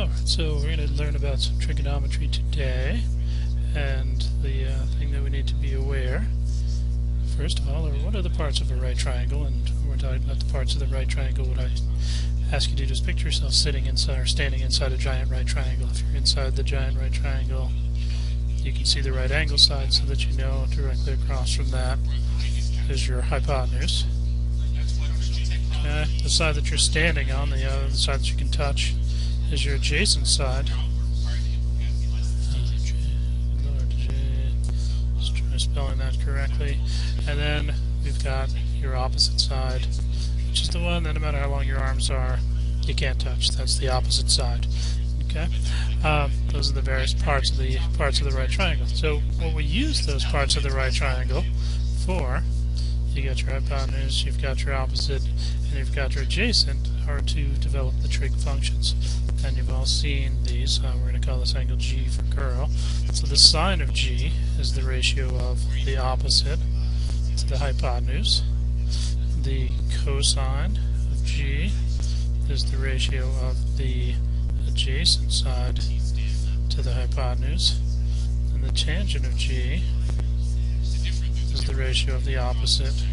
Alright, so we're going to learn about some trigonometry today, and the thing that we need to be aware, first of all, are what are the parts of a right triangle, and when we're talking about the parts of the right triangle, what I ask you to do is picture yourself sitting inside or standing inside a giant right triangle. If you're inside the giant right triangle, you can see the right angle side so that you know directly across from that is your hypotenuse. Okay, the side that you're standing on, the side that you can touch, is your adjacent side. Just try spelling that correctly. And then we've got your opposite side, which is the one that no matter how long your arms are, you can't touch. That's the opposite side. Okay, those are the various parts of the right triangle. So what we use those parts of the right triangle for, you got your hypotenuse, you've got your opposite, and you've got your adjacent, are to develop the trig functions. And you've all seen these. We're going to call this angle G for girl. So the sine of G is the ratio of the opposite to the hypotenuse. The cosine of G is the ratio of the adjacent side to the hypotenuse. And the tangent of G is the ratio of the opposite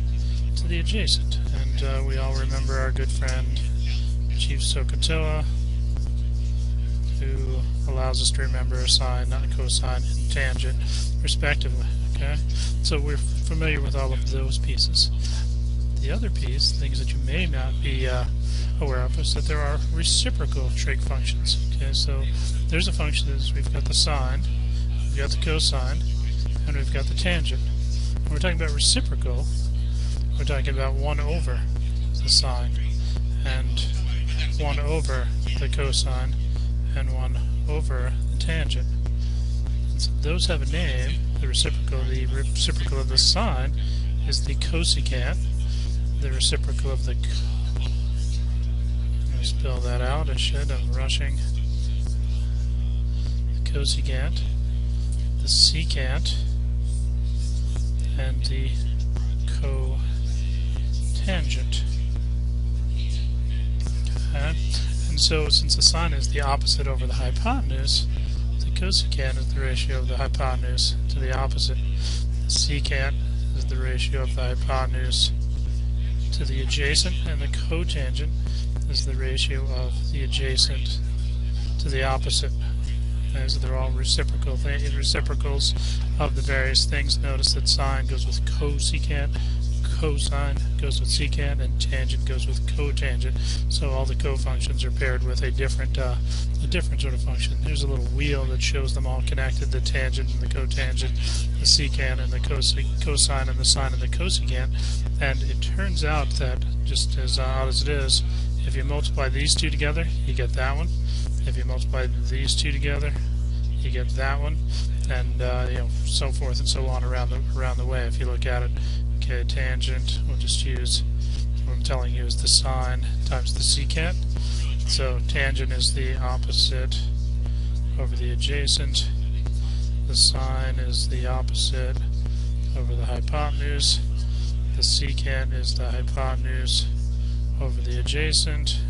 to the adjacent. And we all remember our good friend Chief Sokotoa, who allows us to remember a sine, not a cosine, and tangent, respectively. Okay, so we're familiar with all of those pieces. The other piece, things that you may not be aware of, is that there are reciprocal trig functions. Okay, so there's a function that we've got the sine, we've got the cosine, and we've got the tangent. When we're talking about reciprocal, we're talking about 1 over the sine, and 1 over the cosine, and 1 over the tangent. And so those have a name. The reciprocal of the sine is the cosecant. The reciprocal of the I'm going to spell that out. I should. I'm rushing. The cosecant, the secant, and the cotangent. Okay. And so, since the sine is the opposite over the hypotenuse, the cosecant is the ratio of the hypotenuse to the opposite. The secant is the ratio of the hypotenuse to the adjacent, and the cotangent is the ratio of the adjacent to the opposite. As they're all reciprocals of the various things. Notice that sine goes with cosecant, cosine goes with secant, and tangent goes with cotangent. So all the cofunctions are paired with a different sort of function. There's a little wheel that shows them all connected: the tangent and the cotangent, the secant and the cosine, and the sine and the cosecant. And it turns out that, just as odd as it is, if you multiply these two together, you get that one. If you multiply these two together, you get that one, and so forth and so on around the way. If you look at it, okay, tangent, we'll just use what I'm telling you is the sine times the secant. So tangent is the opposite over the adjacent. The sine is the opposite over the hypotenuse. The secant is the hypotenuse over the adjacent.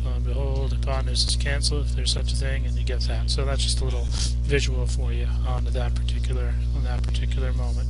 Lo and behold, hypotenuses cancel if there's such a thing, and you get that. So that's just a little visual for you on that particular moment.